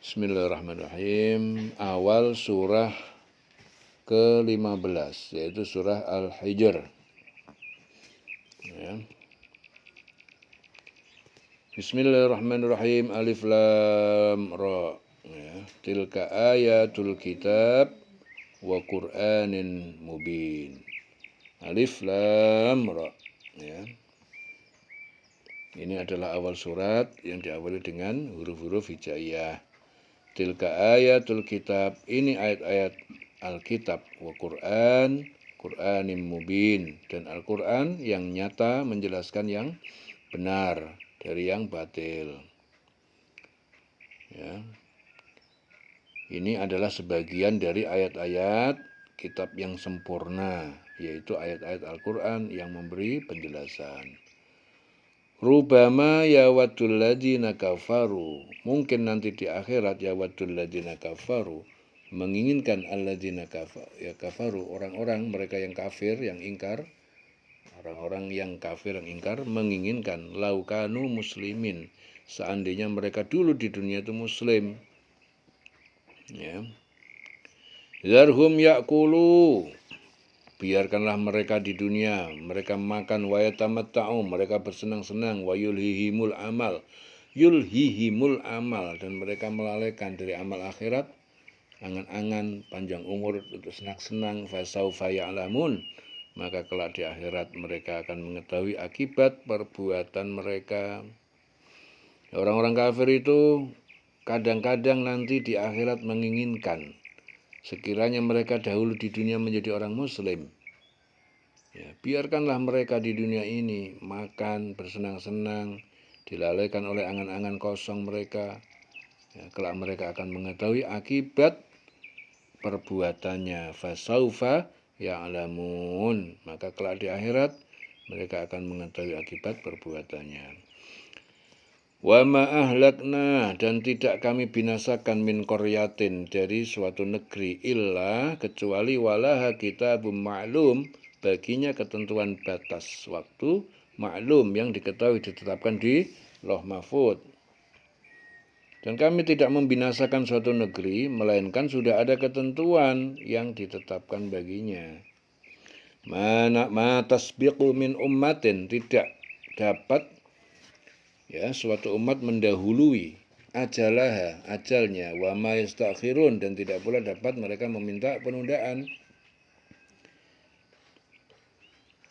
Bismillahirrahmanirrahim. Awal surah ke-15 yaitu surah Al-Hijr. Ya. Bismillahirrahmanirrahim. Alif lam ra. Ya. Tilka ayatul kitab wa Qur'anin mubin. Alif lam ra. Ya. Ini adalah awal surat yang diawali dengan huruf-huruf hijaiyah. Tilka ayatul kitab, ini ayat-ayat Alkitab, wa Qur'an, Qur'anim mubin, dan Al-Qur'an yang nyata menjelaskan yang benar dari yang batil. Ya. Ini adalah sebagian dari ayat-ayat kitab yang sempurna, yaitu ayat-ayat Al-Qur'an yang memberi penjelasan. Rubama yawadul ladina kafaru. Mungkin nanti di akhirat yawadul ladina kafaru, menginginkan alladina kafaru, orang-orang mereka yang kafir, yang ingkar, orang-orang yang kafir yang ingkar menginginkan laukanu muslimin, seandainya mereka dulu di dunia itu muslim. Ya. Zarhum yakulu, biarkanlah mereka di dunia, mereka makan wa yatamatta'u, mereka bersenang-senang, wa yulhihimul amal, dan mereka melalaikan dari amal akhirat, angan-angan panjang umur untuk senang-senang, fasaufa ya'lamun, maka kelak di akhirat mereka akan mengetahui akibat perbuatan mereka. Orang-orang kafir itu kadang-kadang nanti di akhirat menginginkan sekiranya mereka dahulu di dunia menjadi orang muslim. Ya, biarkanlah mereka di dunia ini makan, bersenang-senang, dilalaikan oleh angan-angan kosong mereka. Ya, kelak mereka akan mengetahui akibat perbuatannya. Fasaufa ya'lamun, maka kelak di akhirat mereka akan mengetahui akibat perbuatannya. Wa ma ahlakna, dan tidak kami binasakan min qaryatin, dari suatu negeri, illa, kecuali walaha kitabum ma'lum, baginya ketentuan batas waktu maklum yang diketahui ditetapkan di Lauh Mahfuz. Dan kami tidak membinasakan suatu negeri, melainkan sudah ada ketentuan yang ditetapkan baginya. Ma tasbiqu min ummatin, tidak dapat suatu umat mendahului ajalnya, wa ma yastakhirun, dan tidak pula dapat mereka meminta penundaan.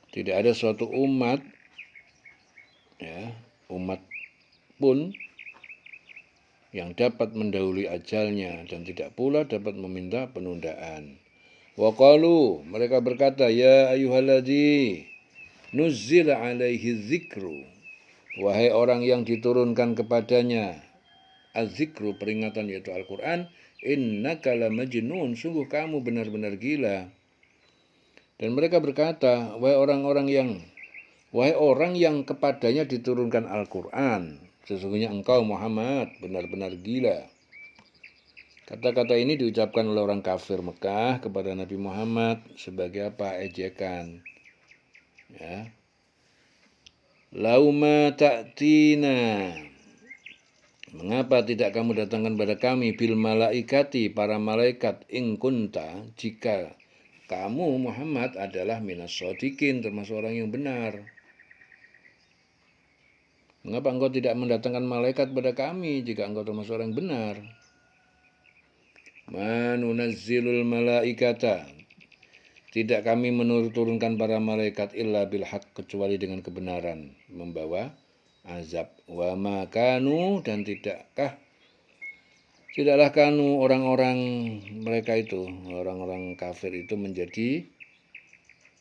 Tidak ada suatu umat, umat pun yang dapat mendahului ajalnya dan tidak pula dapat meminta penundaan. Wa qalu, mereka berkata, ya ayyuhalladzi nuzzila alaihi dzikru, wahai orang yang diturunkan kepadanya az-zikru, peringatan yaitu Al-Qur'an, innaka lamajnun, sungguh kamu benar-benar gila. Dan mereka berkata, wahai orang yang kepadanya diturunkan Al-Qur'an, sesungguhnya engkau Muhammad benar-benar gila. Kata-kata ini diucapkan oleh orang kafir Mekah kepada Nabi Muhammad sebagai apa? Ejekan. Ya. Lauma ta'tina, mengapa tidak kamu datangkan pada kami bil malaikati, para malaikat, in kunta, jika kamu Muhammad adalah minas shodikin, termasuk orang yang benar. Mengapa engkau tidak mendatangkan malaikat pada kami jika engkau termasuk orang yang benar? Manunazzilul malaikata, tidak kami menurunkan para malaikat illa bil haq, kecuali dengan kebenaran, membawa azab. Wa makanu, dan tidaklah kanu, orang-orang mereka itu, orang-orang kafir itu menjadi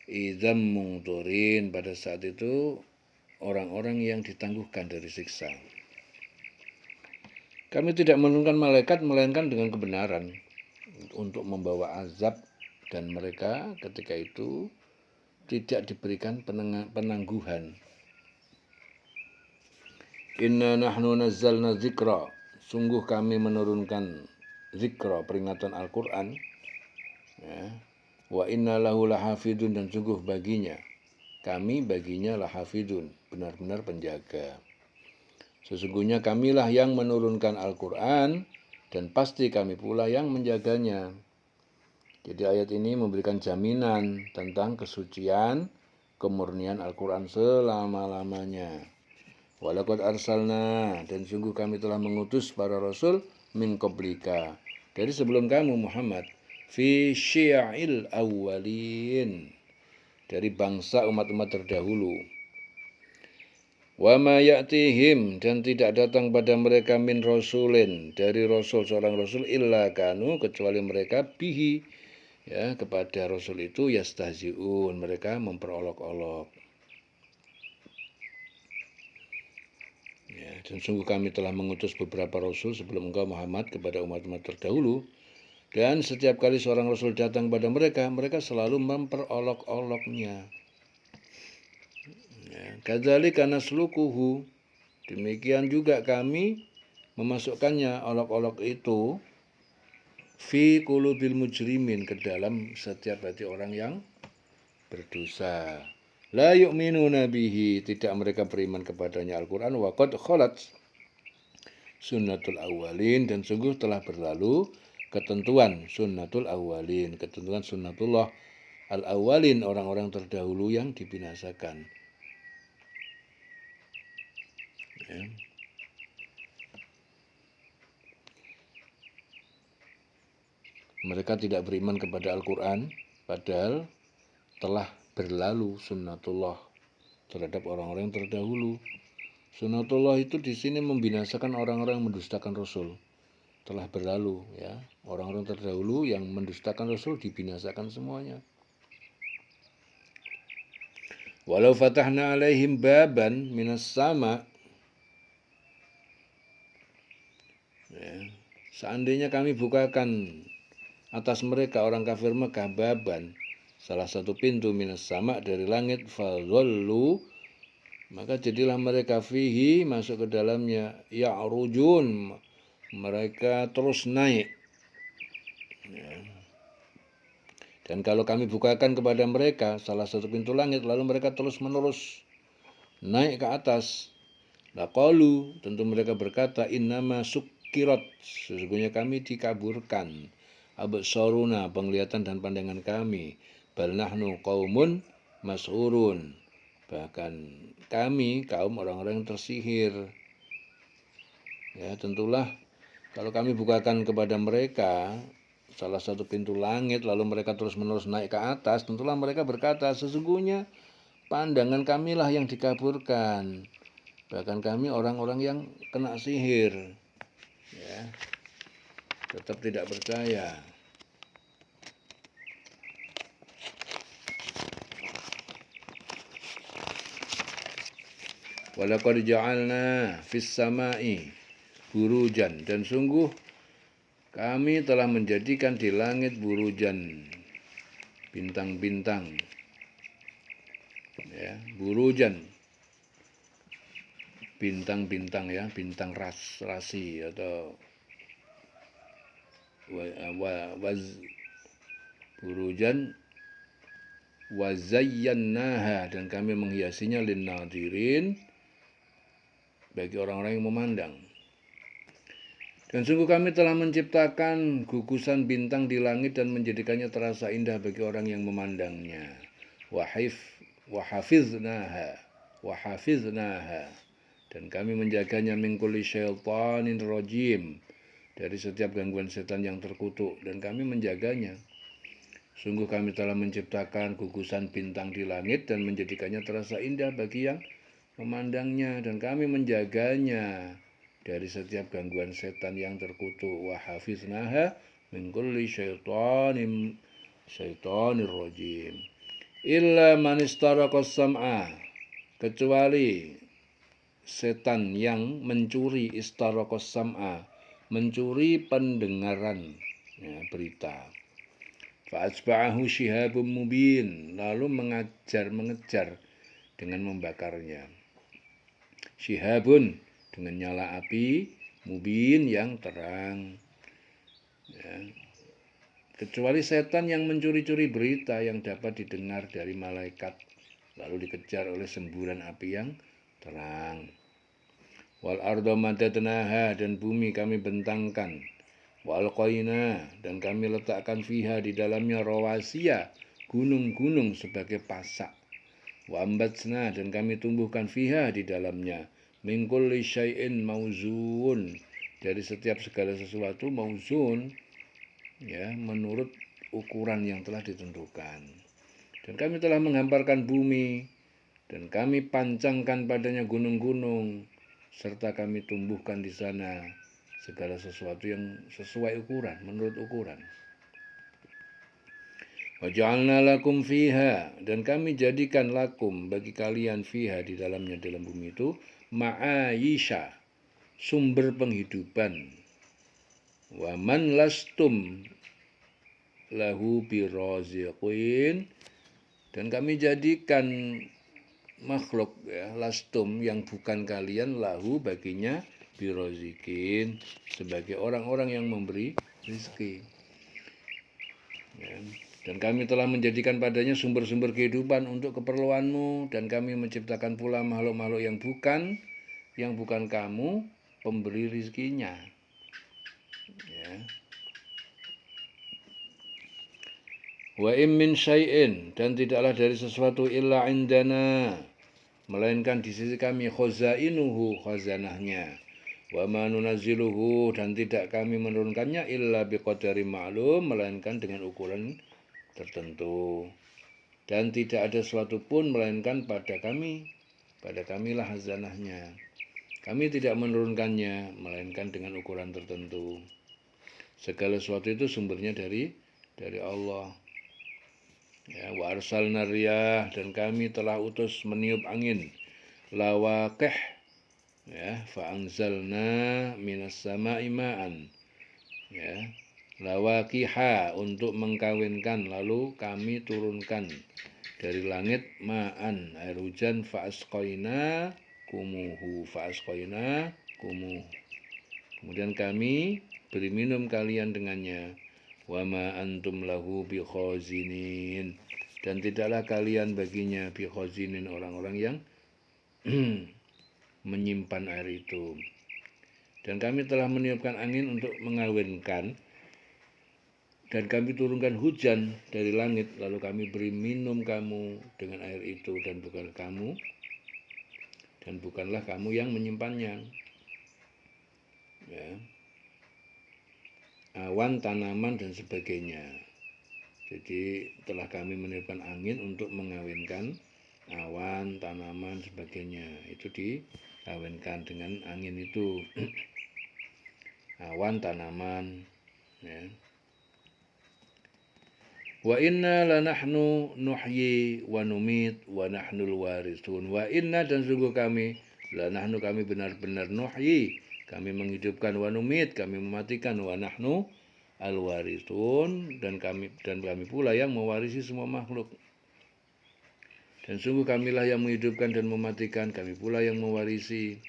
idzam mungturin, pada saat itu orang-orang yang ditangguhkan dari siksa. Kami tidak menurunkan malaikat melainkan dengan kebenaran untuk membawa azab, dan mereka ketika itu tidak diberikan penangguhan. Inna nahnu nazzalna dzikra, sungguh kami menurunkan zikra, peringatan Al-Qur'an. Ya. Wa inna lahu lahafidun, dan sungguh baginya lahafidun, benar-benar penjaga. Sesungguhnya kamilah yang menurunkan Al-Qur'an dan pasti kami pula yang menjaganya. Jadi ayat ini memberikan jaminan tentang kesucian, kemurnian Al-Quran selama-lamanya. Walaqad arsalna, dan sungguh kami telah mengutus para rasul min qablika, dari sebelum kamu Muhammad, fi syi'il awwalin, dari bangsa umat-umat terdahulu. Wa ma ya'tihim, dan tidak datang pada mereka min rasulin, dari rasul, seorang rasul, illa kanu, kecuali mereka bihi, ya, kepada rasul itu yastahzi'un, mereka memperolok-olok. Ya, dan sungguh kami telah mengutus beberapa rasul sebelum engkau Muhammad kepada umat-umat terdahulu, dan setiap kali seorang rasul datang pada mereka, mereka selalu memperolok-oloknya. Ya, kadzalika nasluquhu, demikian juga kami memasukkannya, olok-olok itu, fi qulubil mujrimin, ke dalam setiap hati orang yang berdosa. La yu'minuna bihi, tidak mereka beriman kepadanya Al-Quran. Wa qad khalat sunnatul awwalin, dan sungguh telah berlalu ketentuan sunnatul awwalin, ketentuan sunnatullah al-awwalin, orang-orang terdahulu yang dibinasakan. Ya. Mereka tidak beriman kepada Al-Quran, padahal telah berlalu sunnatullah terhadap orang-orang terdahulu. Sunnatullah itu di sini membinasakan orang-orang yang mendustakan Rasul. Telah berlalu, ya. Orang-orang terdahulu yang mendustakan Rasul dibinasakan semuanya. Walau fatahna alaihim baban minas sama, ya, seandainya kami bukakan atas mereka orang kafir Mekah baban, salah satu pintu minas sama, dari langit, fadhallu, maka jadilah mereka fihi, masuk ke dalamnya, ya'rujun, mereka terus naik. Ya. Dan kalau kami bukakan kepada mereka salah satu pintu langit, lalu mereka terus menerus naik ke atas, laqalu, tentu mereka berkata, innama sukkirat, sesungguhnya kami dikaburkan, absaruna, penglihatan dan pandangan kami, bal nahnu qaumun mas'urun, bahkan kami kaum orang-orang yang tersihir. Ya, tentulah kalau kami bukakan kepada mereka salah satu pintu langit, lalu mereka terus-menerus naik ke atas, tentulah mereka berkata, sesungguhnya pandangan kamilah yang dikaburkan, bahkan kami orang-orang yang kena sihir. Ya, tetap tidak percaya. Walaqad ja'alna fis sama'i burujan, dan sungguh kami telah menjadikan di langit burujan, bintang-bintang. Ya, burujan, bintang-bintang, ya, bintang rasi atau burujan wazayyannaha, dan kami menghiasinya linnadirin, bagi orang-orang yang memandang. Dan sungguh kami telah menciptakan gugusan bintang di langit dan menjadikannya terasa indah bagi orang yang memandangnya. Wahafiznaha, dan kami menjaganya min kulli syaitanin rajim, dari setiap gangguan setan yang terkutuk, dan kami menjaganya. Sungguh kami telah menciptakan gugusan bintang di langit dan menjadikannya terasa indah bagi yang memandangnya, dan kami menjaganya dari setiap gangguan setan yang terkutuk. Wa hafiznaha min kulli syaitanir rajim. Illa man istaraqas sam'a, kecuali setan yang mencuri, istaraqas sam'a, mencuri pendengaran, ya, berita. Fa'atba'ahu shihabun mubin, lalu mengejar dengan membakarnya. Shihabun, dengan nyala api, mubin, yang terang. Ya. Kecuali setan yang mencuri-curi berita yang dapat didengar dari malaikat, lalu dikejar oleh semburan api yang terang. Wal ardo madadnaha, dan bumi kami bentangkan, Wa alqaina, dan kami letakkan fiha di dalamnya rawasiya, gunung-gunung sebagai pasak. Wa ambatsna, dan kami tumbuhkan fiha di dalamnya min kulli syai'in mauzun, dari setiap segala sesuatu mauzun, ya, menurut ukuran yang telah ditentukan. Dan kami telah menghamparkan bumi, dan kami pancangkan padanya gunung-gunung, serta kami tumbuhkan di sana segala sesuatu yang sesuai ukuran, menurut ukuran. Wa ja'alna lakum fiha, dan kami jadikan lakum bagi kalian fiha di dalamnya, dalam bumi itu, ma'ayisha, sumber penghidupan. Wa man lastum lahu biraziqin, dan kami jadikan makhluk, ya, lastum, yang bukan kalian, lahu, baginya, biraziqin, sebagai orang-orang yang memberi rezeki, ya. Dan kami telah menjadikan padanya sumber-sumber kehidupan untuk keperluanmu, dan kami menciptakan pula makhluk-makhluk yang bukan kamu, pemberi rizkinya, ya. Wa im min syai'in, dan tidaklah dari sesuatu illa indana, melainkan di sisi kami, khazainuhu, khazanahnya. Wa ma nunazziluhu, dan tidak kami menurunkannya, illa biqadari ma'lum, melainkan dengan ukuran tertentu. Dan tidak ada sesuatu pun melainkan pada kamilah khazanahnya. Kami tidak menurunkannya melainkan dengan ukuran tertentu. Segala sesuatu itu sumbernya dari Allah. Ya, wa arsalna riyah, dan kami telah utus meniup angin, lawaqih, ya, fa anzalna minas sama'i ma'an, ya, lawaqiha, untuk mengkawinkan, lalu kami turunkan dari langit, ma'an, air hujan, fa asqaina kumuhu, kemudian kami beri minum kalian dengannya. Wa ma antum lahu bikhazinin, dan tidaklah kalian baginya bikhazinin, orang-orang yang menyimpan air itu. Dan kami telah meniupkan angin untuk mengawinkan, dan kami turunkan hujan dari langit, lalu kami beri minum kamu dengan air itu, dan bukanlah kamu yang menyimpannya, ya. Awan, tanaman, dan sebagainya. Jadi telah kami meniupkan angin untuk mengawinkan awan, tanaman, sebagainya. Itu dikawinkan dengan angin itu. Awan, tanaman, ya. Wa inna lanahnu nuhyi wa numit wa nahnul warithun. Wa inna, dan sungguh kami, lanahnu, kami benar-benar, nuhyi, kami menghidupkan, wa numit, kami mematikan, wa nahnu al-warithun, dan kami pula yang mewarisi semua makhluk. Dan sungguh kamilah yang menghidupkan dan mematikan, kami pula yang mewarisi.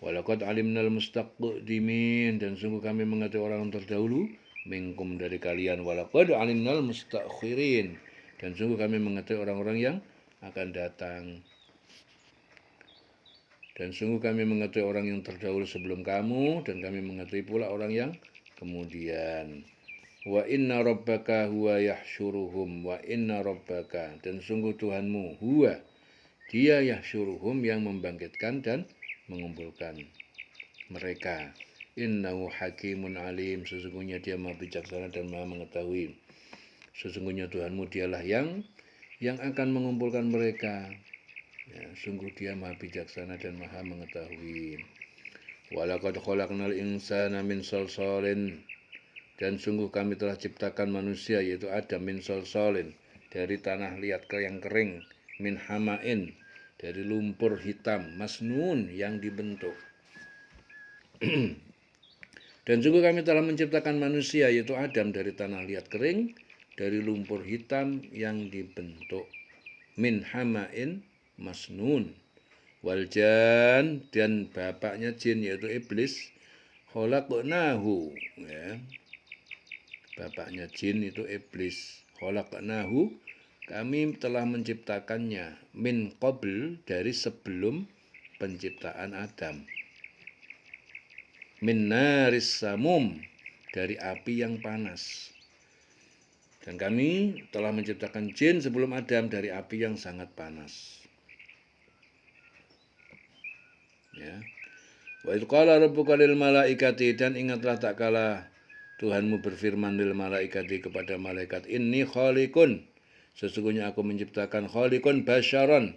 Walaqad alimnal mustaqdimin, dan sungguh kami mengetahui orang terdahulu, minkum, dari kalian. Walaqad alimnal mustakhirin, dan sungguh kami mengetahui orang-orang yang akan datang. Dan sungguh kami mengetahui orang yang terdahulu sebelum kamu, dan kami mengetahui pula orang yang kemudian. Wa inna rabbaka huwa yahsyuruhum, wa inna rabbaka, dan sungguh Tuhanmu, huwa, dia, yahsyuruhum, yang membangkitkan dan mengumpulkan mereka. Innahu hakimun alim, sesungguhnya dia maha bijaksana dan maha mengetahui. Sesungguhnya Tuhanmu dialah yang akan mengumpulkan mereka. Ya, sungguh dia maha bijaksana dan maha mengetahui. Walaqad khalaqnal insana min salsalin, dan sungguh kami telah ciptakan manusia, yaitu Adam, min salsalin, dari tanah liat yang kering, min hamain, dari lumpur hitam, masnun, yang dibentuk. Dan sungguh kami telah menciptakan manusia, yaitu Adam, dari tanah liat kering, dari lumpur hitam yang dibentuk, min hamain masnun. Waljan, dan bapaknya jin, yaitu iblis, khalaqnahu, ya, bapaknya jin itu iblis, khalaqnahu, kami telah menciptakannya, min qabl, dari sebelum penciptaan Adam, min naris samum, dari api yang panas. Dan kami telah menciptakan jin sebelum Adam dari api yang sangat panas. Ya. Wa idh qala rabbuka lil malaikati, dan ingatlah tak kala Tuhanmu berfirman lil malaikati kepada malaikat, inni khaliqun, sesungguhnya aku menciptakan khaliqun basyaron,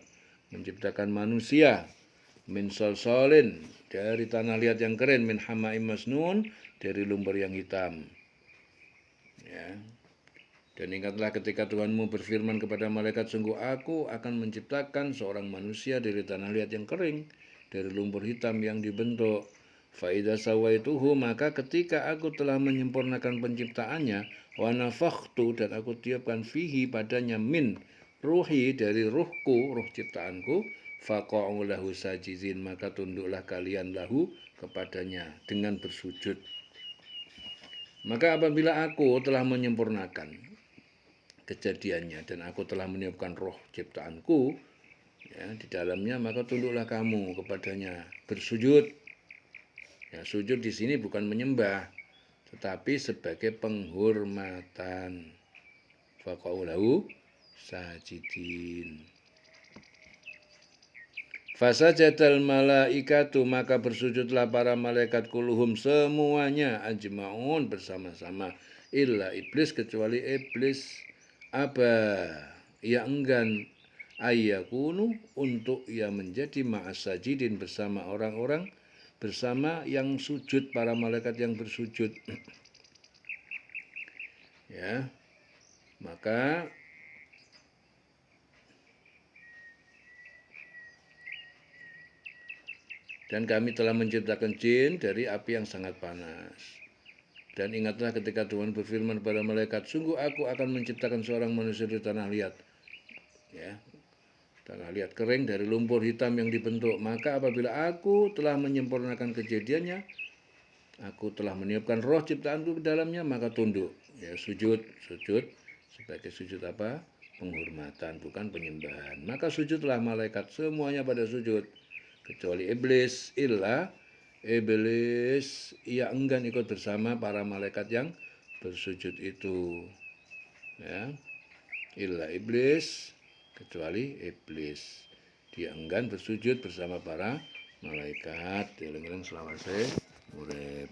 menciptakan manusia, min salsalin, dari tanah liat yang kering, min hama'im masnun, dari lumpur yang hitam. Ya. Dan ingatlah ketika Tuhanmu berfirman kepada malaikat, sungguh aku akan menciptakan seorang manusia dari tanah liat yang kering, dari lumpur hitam yang dibentuk. Fa'idha sawaituhu, maka ketika aku telah menyempurnakan penciptaannya, wa nafakhtu, dan aku tiupkan fihi padanya min ruhi, dari ruhku, ruh ciptaanku, faqa'u lahu sajizin, maka tunduklah kalian lahu, kepadanya dengan bersujud. Maka apabila aku telah menyempurnakan kejadiannya dan aku telah meniupkan roh ciptaanku, ya, di dalamnya, maka tunduklah kamu kepadanya, bersujud. Ya, sujud di sini bukan menyembah, tetapi sebagai penghormatan. Faqa'u lahu sajidin. Fasajadal malaikatu, maka bersujudlah para malaikat kulluhum semuanya, ajma'un, bersama-sama, illa iblis, kecuali iblis, aba, ia enggan, ayyakunu, untuk ia menjadi ma'as sajidin, bersama orang-orang, bersama yang sujud, para malaikat yang bersujud. Ya, maka dan kami telah menciptakan jin dari api yang sangat panas. Dan ingatlah ketika Tuhan berfirman kepada malaikat, sungguh aku akan menciptakan seorang manusia di tanah liat. Ya, tanah liat kering dari lumpur hitam yang dibentuk. Maka apabila aku telah menyempurnakan kejadiannya, aku telah meniupkan roh ciptaanku ke dalamnya, maka tunduk. Ya, sujud sebagai sujud apa? Penghormatan, bukan penyembahan. Maka sujudlah malaikat semuanya pada sujud, kecuali iblis, illa iblis, ia enggan ikut bersama para malaikat yang bersujud itu. Ya, illa iblis, kecuali iblis, dia enggan bersujud bersama para malaikat. Eling-eling selawase urip.